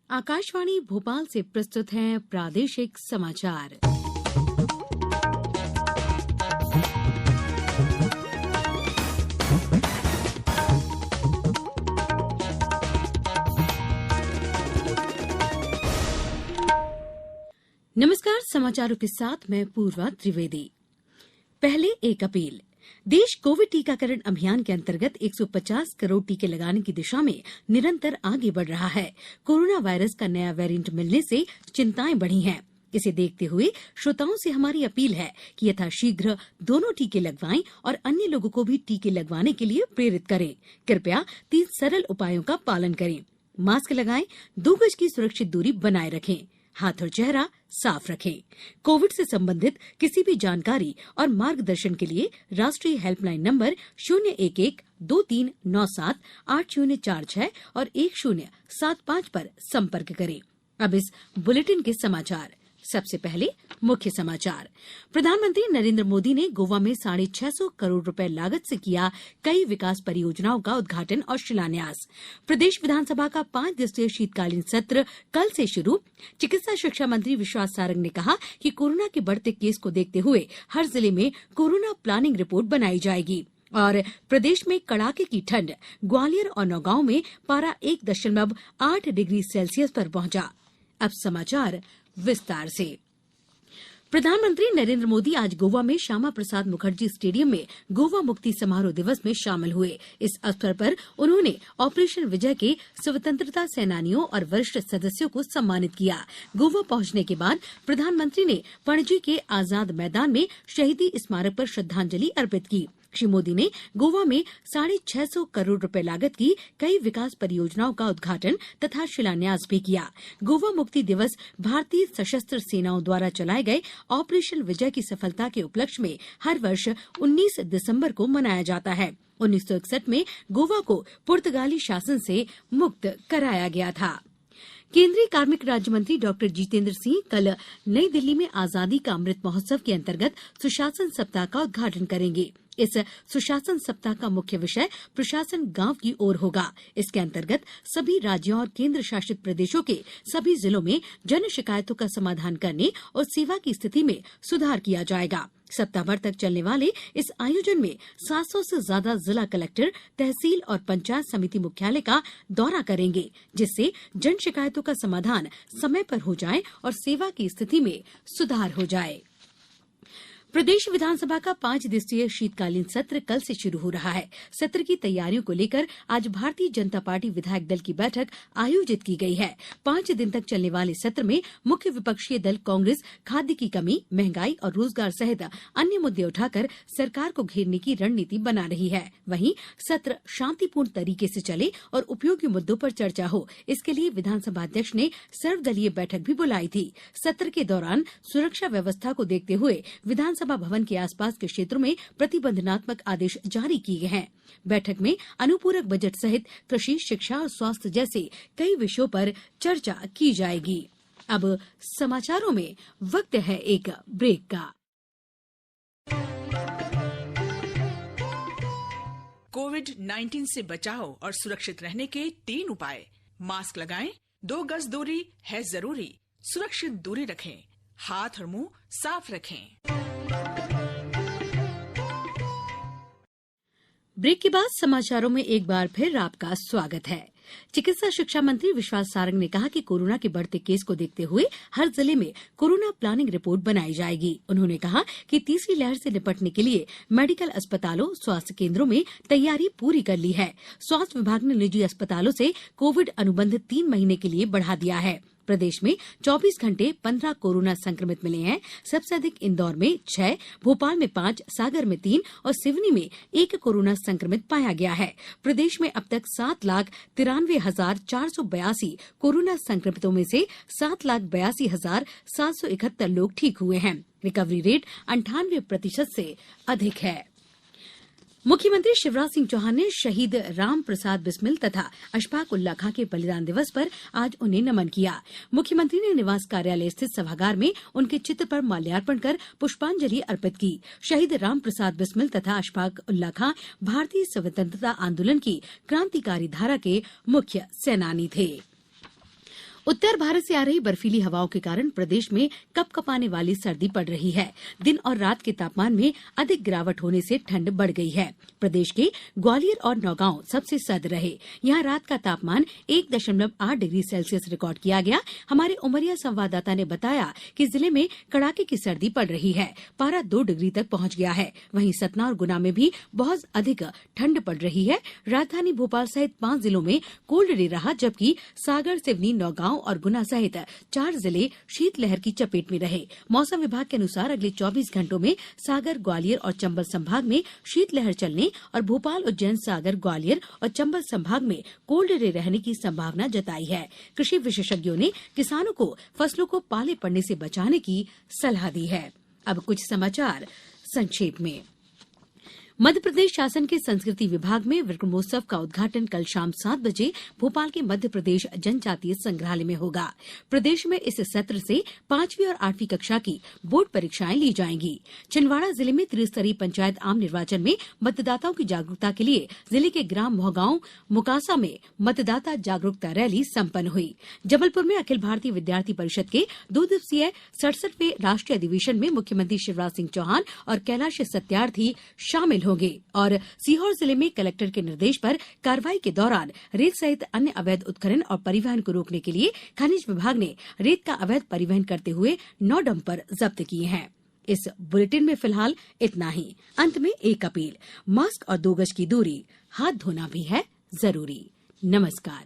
आकाशवाणी भोपाल से प्रस्तुत हैं प्रादेशिक समाचार। नमस्कार, समाचारों के साथ मैं पूर्वा त्रिवेदी। पहले एक अपील। देश कोविड टीकाकरण अभियान के अंतर्गत 150 करोड़ टीके लगाने की दिशा में निरंतर आगे बढ़ रहा है। कोरोना वायरस का नया वेरिएंट मिलने से चिंताएं बढ़ी हैं। इसे देखते हुए श्रोताओं से हमारी अपील है कि यथाशीघ्र दोनों टीके लगवाएं और अन्य लोगों को भी टीके लगवाने के लिए प्रेरित करें। कृपया 3 सरल उपायों का पालन करें। मास्क लगाएं, 2 गज की सुरक्षित दूरी बनाए रखें, हाथ और चेहरा साफ रखें। कोविड से संबंधित किसी भी जानकारी और मार्गदर्शन के लिए राष्ट्रीय हेल्पलाइन नंबर 011-2397-8046 और 1075 पर संपर्क करें। अब इस बुलेटिन के समाचार। सबसे पहले मुख्य समाचार। प्रधानमंत्री नरेंद्र मोदी ने गोवा में 650 करोड़ रुपए लागत से किया कई विकास परियोजनाओं का उद्घाटन और शिलान्यास। प्रदेश विधानसभा का 5 दिवसीय शीतकालीन सत्र कल से शुरू। चिकित्सा शिक्षा मंत्री विश्वास सारंग ने कहा कि कोरोना के बढ़ते केस को देखते हुए हर जिले में कोरोना प्लानिंग रिपोर्ट बनाई जाएगी। और प्रदेश में कड़ाके की ठंड। ग्वालियर और नौगांव में पारा 1.8 डिग्री सेल्सियस पर पहुंचा। अब समाचार विस्तार से। प्रधानमंत्री नरेंद्र मोदी आज गोवा में श्यामा प्रसाद मुखर्जी स्टेडियम में गोवा मुक्ति समारोह दिवस में शामिल हुए। इस अवसर पर उन्होंने ऑपरेशन विजय के स्वतंत्रता सेनानियों और वरिष्ठ सदस्यों को सम्मानित किया। गोवा पहुंचने के बाद प्रधानमंत्री ने पणजी के आजाद मैदान में शहीदी स्मारक पर श्रद्धांजलि अर्पित की। श्री मोदी ने गोवा में 650 करोड़ रुपए लागत की कई विकास परियोजनाओं का उद्घाटन तथा शिलान्यास भी किया। गोवा मुक्ति दिवस भारतीय सशस्त्र सेनाओं द्वारा चलाए गए ऑपरेशन विजय की सफलता के उपलक्ष्य में हर वर्ष 19 दिसंबर को मनाया जाता है। 1961 में गोवा को पुर्तगाली शासन से मुक्त कराया गया था। केंद्रीय कार्मिक राज्य मंत्री डॉक्टर जितेंद्र सिंह कल नई दिल्ली में आजादी का अमृत महोत्सव के अंतर्गत सुशासन सप्ताह का उद्घाटन करेंगे। इस सुशासन सप्ताह का मुख्य विषय प्रशासन गांव की ओर होगा। इसके अंतर्गत सभी राज्यों और केंद्र शासित प्रदेशों के सभी जिलों में जन शिकायतों का समाधान करने और सेवा की स्थिति में सुधार किया जाएगा। सप्ताह भर तक चलने वाले इस आयोजन में 700 से ज्यादा जिला कलेक्टर, तहसील और पंचायत समिति मुख्यालय का दौरा करेंगे, जिससे जन शिकायतों का समाधान समय पर हो जाए और सेवा की स्थिति में सुधार हो जाए। प्रदेश विधानसभा का 5 दिवसीय शीतकालीन सत्र कल से शुरू हो रहा है। सत्र की तैयारियों को लेकर आज भारतीय जनता पार्टी विधायक दल की बैठक आयोजित की गई है। 5 दिन तक चलने वाले सत्र में मुख्य विपक्षीय दल कांग्रेस खाद्य की कमी, महंगाई और रोजगार सहित अन्य मुद्दे उठाकर सरकार को घेरने की रणनीति बना रही है। वहीं सत्र शांतिपूर्ण तरीके से चले और उपयोगी मुद्दों पर चर्चा हो, इसके लिए विधानसभा अध्यक्ष ने सर्वदलीय बैठक भी बुलाई थी। सत्र के दौरान सुरक्षा व्यवस्था को देखते हुए विधानसभा भवन के आसपास के क्षेत्रों में प्रतिबंधनात्मक आदेश जारी किए गए हैं। बैठक में अनुपूरक बजट सहित कृषि, शिक्षा और स्वास्थ्य जैसे कई विषयों पर चर्चा की जाएगी। अब समाचारों में वक्त है एक ब्रेक का। कोविड-19 से बचाव और सुरक्षित रहने के 3 उपाय। मास्क लगाएं, 2 गज दूरी है जरूरी, सुरक्षित दूरी रखें, हाथ और मुंह साफ रखें। ब्रेक के बाद समाचारों में एक बार फिर आपका स्वागत है। चिकित्सा शिक्षा मंत्री विश्वास सारंग ने कहा कि कोरोना के बढ़ते केस को देखते हुए हर जिले में कोरोना प्लानिंग रिपोर्ट बनाई जाएगी। उन्होंने कहा कि तीसरी लहर से निपटने के लिए मेडिकल अस्पतालों, स्वास्थ्य केंद्रों में तैयारी पूरी कर ली है। स्वास्थ्य विभाग ने निजी अस्पतालों से कोविड अनुबंध 3 महीने के लिए बढ़ा दिया है। प्रदेश में 24 घंटे 15 कोरोना संक्रमित मिले हैं। सबसे अधिक इंदौर में 6, भोपाल में 5, सागर में 3 और सिवनी में 1 कोरोना संक्रमित पाया गया है। प्रदेश में अब तक 7,93,482 कोरोना संक्रमितों में से 7,82,771 लोग ठीक हुए हैं। रिकवरी रेट 98% से अधिक है। मुख्यमंत्री शिवराज सिंह चौहान ने शहीद राम प्रसाद बिस्मिल तथा अशफाक उल्ला खां के बलिदान दिवस पर आज उन्हें नमन किया। मुख्यमंत्री ने निवास कार्यालय स्थित सभागार में उनके चित्र पर माल्यार्पण कर पुष्पांजलि अर्पित की। शहीद राम प्रसाद बिस्मिल तथा अशफाक उल्ला खां भारतीय स्वतंत्रता आंदोलन की क्रांतिकारी धारा के मुख्य सेनानी थे। उत्तर भारत से आ रही बर्फीली हवाओं के कारण प्रदेश में कपकपाने वाली सर्दी पड़ रही है। दिन और रात के तापमान में अधिक गिरावट होने से ठंड बढ़ गई है। प्रदेश के ग्वालियर और नौगांव सबसे सर्द रहे। यहां रात का तापमान 1.8 डिग्री सेल्सियस रिकॉर्ड किया गया। हमारे उमरिया संवाददाता ने बताया कि जिले में कड़ाके की सर्दी पड़ रही है। पारा 2 डिग्री तक पहुंच गया है। वहीं सतना और गुना में भी बहुत अधिक ठंड पड़ रही है। राजधानी भोपाल सहित 5 जिलों में कोल्ड डे रहा, जबकि सागर, सिवनी, नौगांव और गुना सहित 4 जिले शीतलहर की चपेट में रहे। मौसम विभाग के अनुसार अगले 24 घंटों में सागर, ग्वालियर और चंबल संभाग में शीतलहर चलने और भोपाल, उज्जैन, सागर, ग्वालियर और चंबल संभाग में कोल्ड डे रहने की संभावना जताई है। कृषि विशेषज्ञों ने किसानों को फसलों को पाले पड़ने से बचाने की सलाह दी है। अब कुछ समाचार संक्षेप में। मध्यप्रदेश शासन के संस्कृति विभाग में विक्रमोत्सव का उद्घाटन कल शाम 7 बजे भोपाल के मध्यप्रदेश जनजातीय संग्रहालय में होगा। प्रदेश में इस सत्र से 5वीं और 8वीं कक्षा की बोर्ड परीक्षाएं ली जाएंगी। छिंदवाड़ा जिले में त्रिस्तरीय पंचायत आम निर्वाचन में मतदाताओं की जागरूकता के लिए जिले के ग्राम मोहगांव मुकासा में मतदाता जागरूकता रैली संपन्न हुई। जबलपुर में अखिल भारतीय विद्यार्थी परिषद के 2 दिवसीय 67वें राष्ट्रीय अधिवेशन में मुख्यमंत्री शिवराज सिंह चौहान और कैलाश सत्यार्थी शामिल होंगे और सीहोर जिले में कलेक्टर के निर्देश पर कार्रवाई के दौरान रेत सहित अन्य अवैध उत्खनन और परिवहन को रोकने के लिए खनिज विभाग ने रेत का अवैध परिवहन करते हुए 9 डंपर जब्त किए हैं। इस बुलेटिन में फिलहाल इतना ही। अंत में एक अपील, मास्क और 2 गज की दूरी, हाथ धोना भी है जरूरी। नमस्कार।